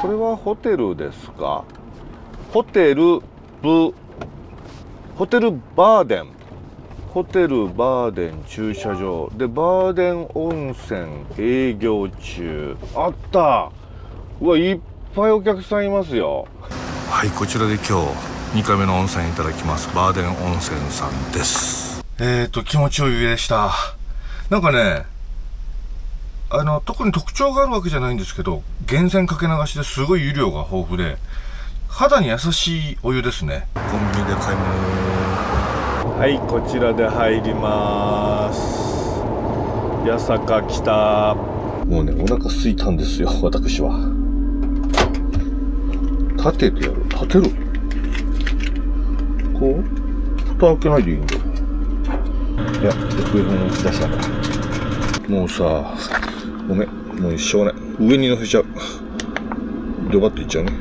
これはホテルですか？ホテルバーデン。ホテルバーデン駐車場で、バーデン温泉営業中。あった。うわ、いっぱいお客さんいますよ。はい、こちらで今日2回目の温泉いただきます。バーデン温泉さんです。気持ちよい湯でした。なんかね、特に特徴があるわけじゃないんですけど、源泉かけ流しですごい湯量が豊富で、肌に優しいお湯ですね。コンビニで買い物。はい、こちらで入ります。八坂北。もうね、お腹空いたんですよ、私は。立ててやる。立てる。こう蓋開けないでいいんだよ。いや、上の出したから。もうさ、ごめん。もうしょうがない。上に乗せちゃう。ドバッといっちゃうね。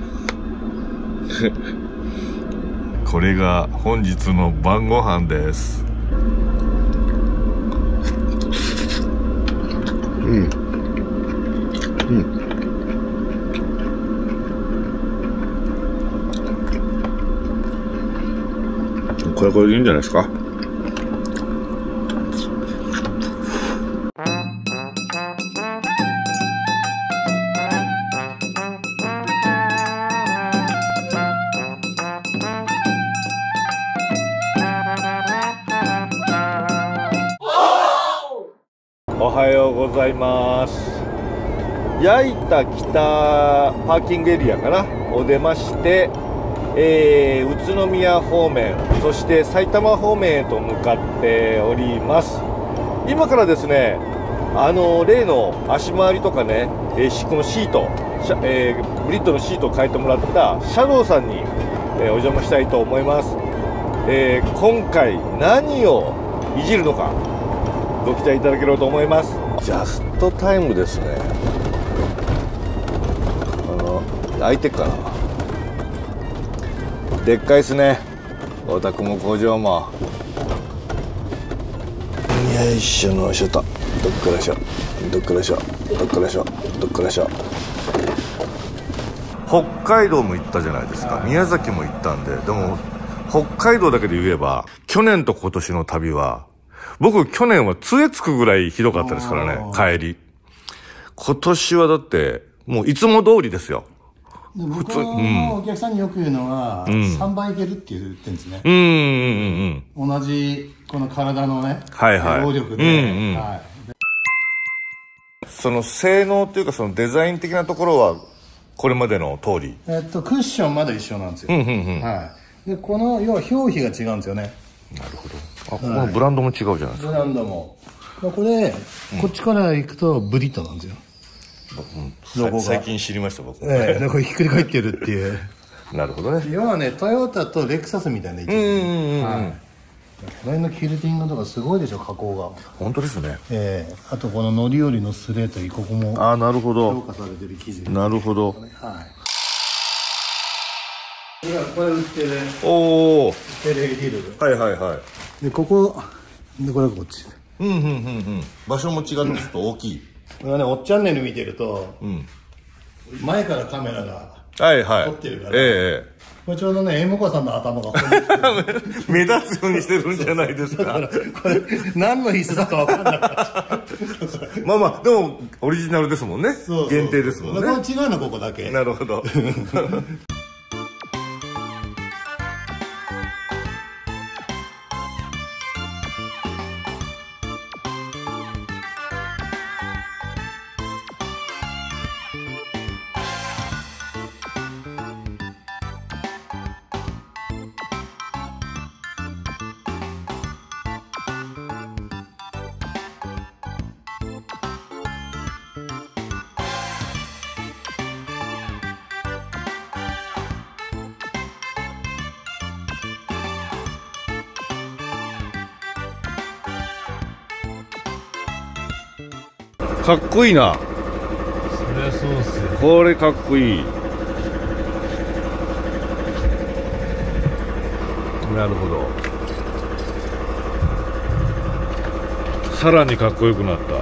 これが本日の晩ご飯です。これでいいんじゃないですか。おはようございます。矢板北パーキングエリアかなを出まして、宇都宮方面、そして埼玉方面へと向かっております。今からですね、例の足回りとかね、このシート、ブリッドのシートを変えてもらったシャドウさんに、お邪魔したいと思います。今回何をいじるのかご期待いただければと思います。ジャストタイムですね。開いてっかな。でっかいですね。お宅も工場も。よいしょ、よいしょと。どっからしょ。どっからしょ。どっからしょ。どっからしょ。北海道も行ったじゃないですか。宮崎も行ったんで。でも北海道だけで言えば、去年と今年の旅は、僕去年は杖つくぐらいひどかったですからね、帰り。今年はだってもういつも通りですよ。普通のお客さんによく言うのは、3倍いけるって言ってるんですね。同じこの体のね、労力で。その性能というか、そのデザイン的なところはこれまでの通り。クッションまだ一緒なんですよ。で、この要は表皮が違うんですよね。なるほど。このブランドも違うじゃないですか。ブランドも。これ、こっちから行くとブリットなんですよ。最近知りました、僕。なんかひっくり返ってるっていう。なるほどね。要はね、トヨタとレクサスみたいな位置。この辺のキルティングとかすごいでしょ、加工が。本当ですね。あとこの乗り降りのスレートにここも。なるほど。評価されてる生地。なるほど。これ売ってる。LED。で、ここ、で、これがこっち。場所も違ってちょっと大きい。これはね、おっチャンネル見てると、前からカメラが撮ってるから、これちょうどね、エモカさんの頭が目立つようにしてるんじゃないですか。だからこれ何の椅子だか分かんなかった。まあまあ、でもオリジナルですもんね。限定ですもんね。これ違うのここだけ。なるほど。かっこいいな。そりゃそうっすよ。これかっこいい。なるほど。さらにかっこよくなった。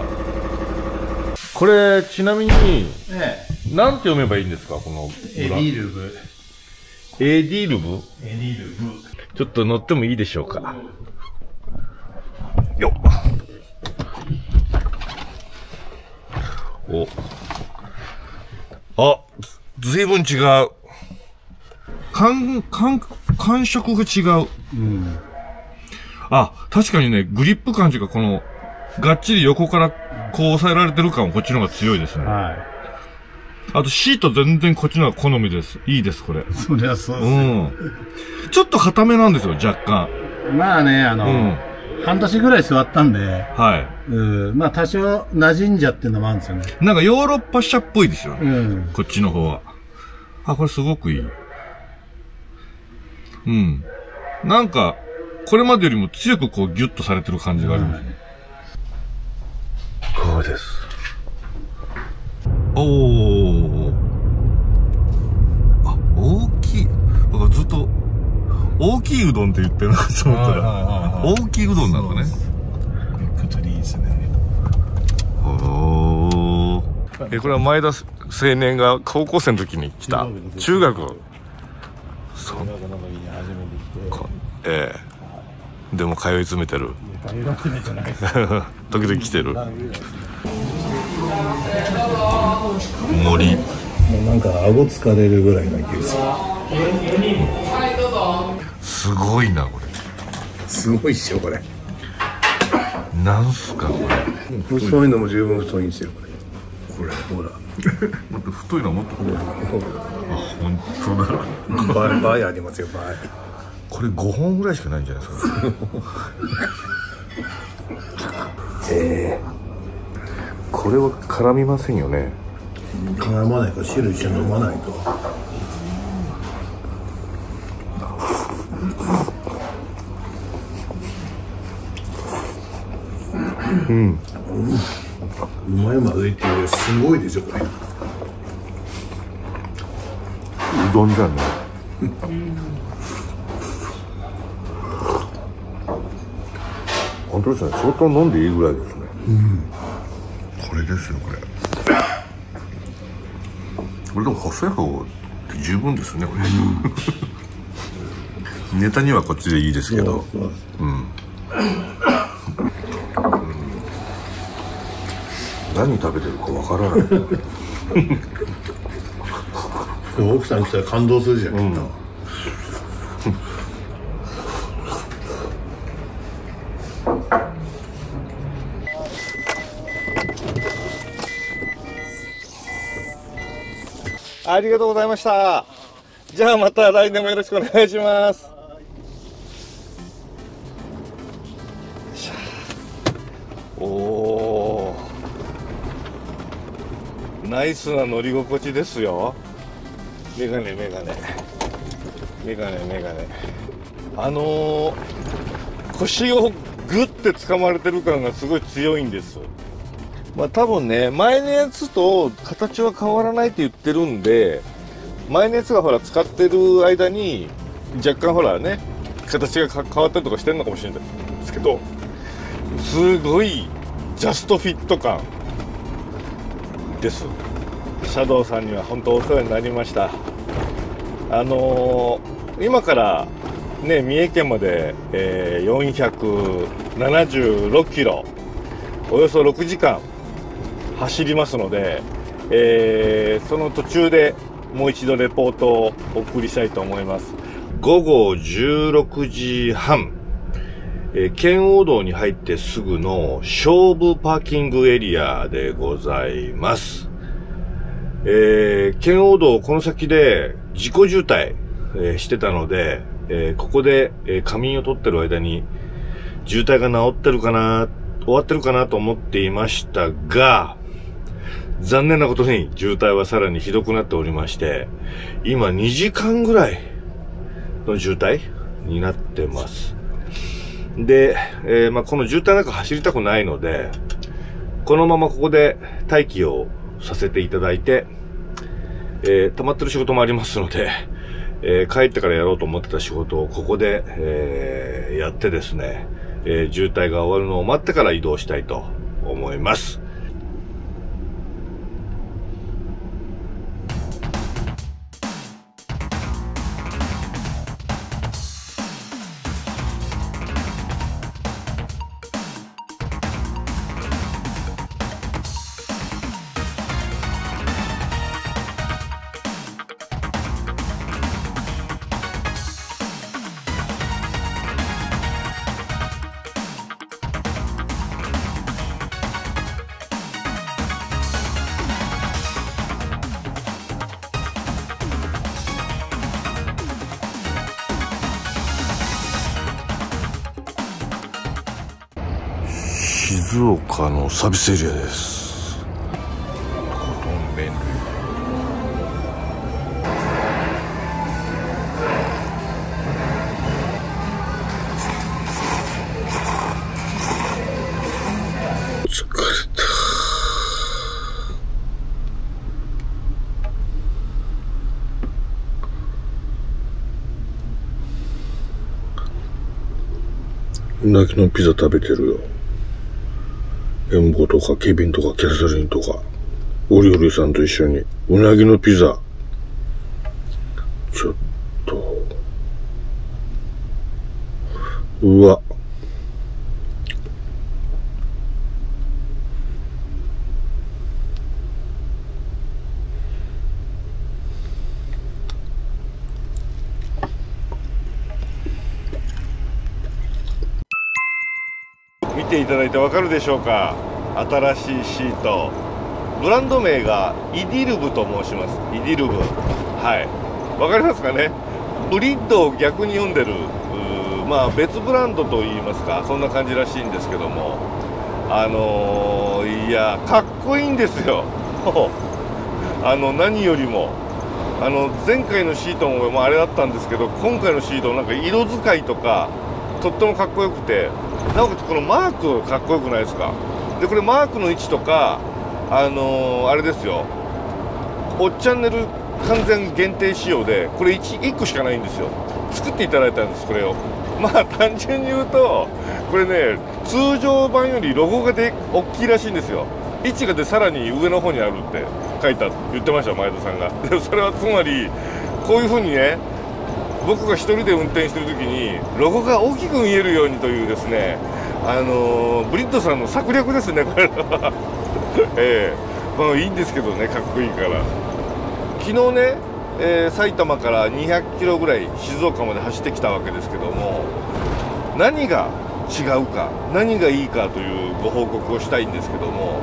これ、ちなみに、なんて読めばいいんですか、この。エディルブ。エディルブ？エディルブ。ちょっと乗ってもいいでしょうか。よっ。あ、ずいぶん違う。感触が違う。うん。あ、確かにね、グリップ感というか、この、がっちり横からこう押さえられてる感はこっちの方が強いですね。はい。あとシート全然こっちの方が好みです。いいです、これ。そりゃそうですね。うん。ちょっと硬めなんですよ、若干。まあね、半年ぐらい座ったんで。はい。まあ多少馴染んじゃってるのもあるんですよね。なんかヨーロッパ車っぽいですよね。こっちの方は。あ、これすごくいい。うん。なんか、これまでよりも強くこうギュッとされてる感じがありますね。こうです。おー。あ、大きい。僕はずっと、大きいうどんって言ってるなと思ったら、大きいうどんなのね。ビッグトリーですね。おー。これは前田青年が高校生の時に来た。中学。そう。でも通い詰めてる。通い詰めじゃないです。時々来てる。森。なんか顎疲れるぐらいの勢いですよ。すごいなこれ。すごいっしょこれ。なんすかこれ。細いのも十分太いんですよこれ。ほら。もっと太いのはもっと太い。あ、本当だ。倍ありますよ倍。これ5本ぐらいしかないんじゃないですか。これは絡みませんよね。絡まないと汁一緒に飲まないと。うん。うまいまずいっていうすごいでしょこれ。うどんじゃね。本当ですね。相当飲んでいいぐらいですね。これですよこれ。これでも細い方で十分ですねこれ。ネタにはこっちでいいですけど。何食べてるかわからない。奥さん来たら感動するじゃん、きっと。ありがとうございました。じゃあまた来年もよろしくお願いします。おー、ナイスな乗り心地ですよ。メガネ。腰をグッて掴まれてる感がすごい強いんです。まあ多分ね、前のやつと形は変わらないって言ってるんで、前のやつがほら使ってる間に若干ほらね、形が変わったりとかしてるのかもしれないんですけど、すごいジャストフィット感です。シャドウさんには本当お世話になりました。今からね、三重県まで、476キロ、およそ6時間走りますので、その途中でもう一度レポートをお送りしたいと思います。午後16時半、圏央道に入ってすぐの勝負パーキングエリアでございます。圏央道この先で自己渋滞、してたので、ここで、仮眠を取ってる間に渋滞が治ってるかな、終わってるかなと思っていましたが、残念なことに渋滞はさらにひどくなっておりまして、今2時間ぐらいの渋滞になってます。で、この渋滞なんか走りたくないので、このままここで待機をさせていただいて、溜まってる仕事もありますので、帰ってからやろうと思ってた仕事をここで、やってですね、渋滞が終わるのを待ってから移動したいと思います。静岡のサービスエリアです。コトン麺類。疲れた。うなぎのピザ食べてるよ。エンボとかケビンとかキャサリンとかオリオリさんと一緒にうなぎのピザ。ちょっとうわ、見ていただいてわかるでしょうか。新しいシート、ブランド名がイディルブと申します。イディルブ、はい、わかりますかね。ブリッドを逆に読んでる、まあ別ブランドといいますか、そんな感じらしいんですけども、いやかっこいいんですよ何よりも前回のシートも、まあ、あれだったんですけど、今回のシートなんか色使いとかとってもかっこよくて、なおかつこのマークかっこよくないですか。でこれマークの位置とかあれですよ、おっチャンネル完全限定仕様で、これ 1個しかないんですよ。作っていただいたんです、これを。まあ単純に言うとこれね、通常版よりロゴが大きいらしいんですよ。位置がでさらに上の方にあるって言ってました、前田さんが。でそれはつまりこういうふうにね、僕が一人で運転してる時にロゴが大きく見えるようにというですね、ブリッドさんの策略ですね、これはまあいいんですけどね、かっこいいから。昨日ね、埼玉から200キロぐらい静岡まで走ってきたわけですけども、何が違うか何がいいかというご報告をしたいんですけども、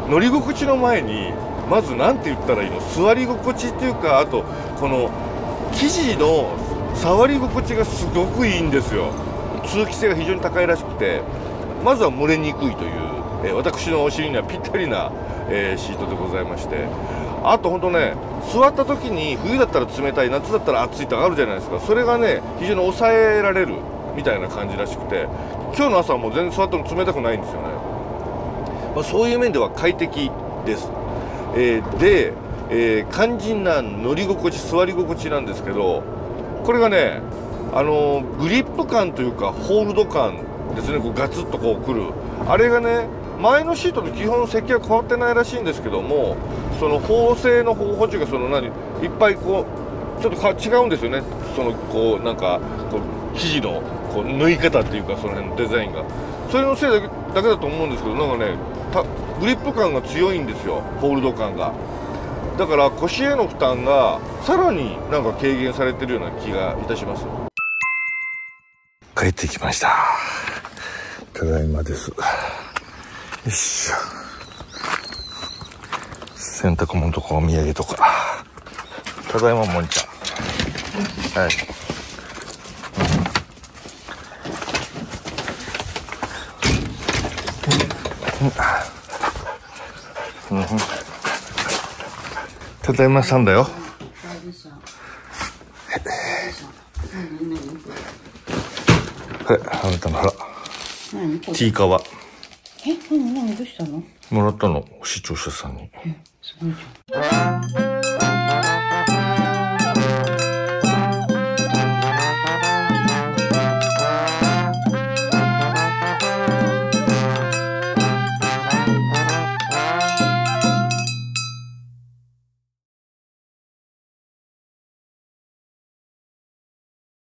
乗り心地の前にまず何て言ったらいいの、座り心地っていうか、あとこの生地の触り心地がすごくいいんですよ。通気性が非常に高いらしくて、まずは蒸れにくいという、私のお尻にはぴったりな、シートでございまして、あと本当ね、座った時に冬だったら冷たい、夏だったら暑いとかあるじゃないですか。それがね非常に抑えられるみたいな感じらしくて、今日の朝はもう全然座ったの冷たくないんですよね。まあ、そういう面では快適です。で、肝心な乗り心地、座り心地なんですけど、これがね、グリップ感というかホールド感ですね。こうガツッとこうくるあれがね、前のシートと基本設計は変わってないらしいんですけども、その縫製の補助がいっぱいこうちょっと違うんですよね。そのこうなんかこう生地のこう縫い方っていうか、その辺のデザインがそれのせいだけだと思うんですけど、なんかねグリップ感が強いんですよ、ホールド感が。だから腰への負担がさらになんか軽減されてるような気がいたします。帰ってきました。ただいまです。よいしょ。洗濯物とかお土産とか。ただいまもんちゃん。はい。ただいまさんだよ。はい、あなたの腹。ちいかわ。何どうしたの？もらったの、視聴者さんに。すごいじゃん。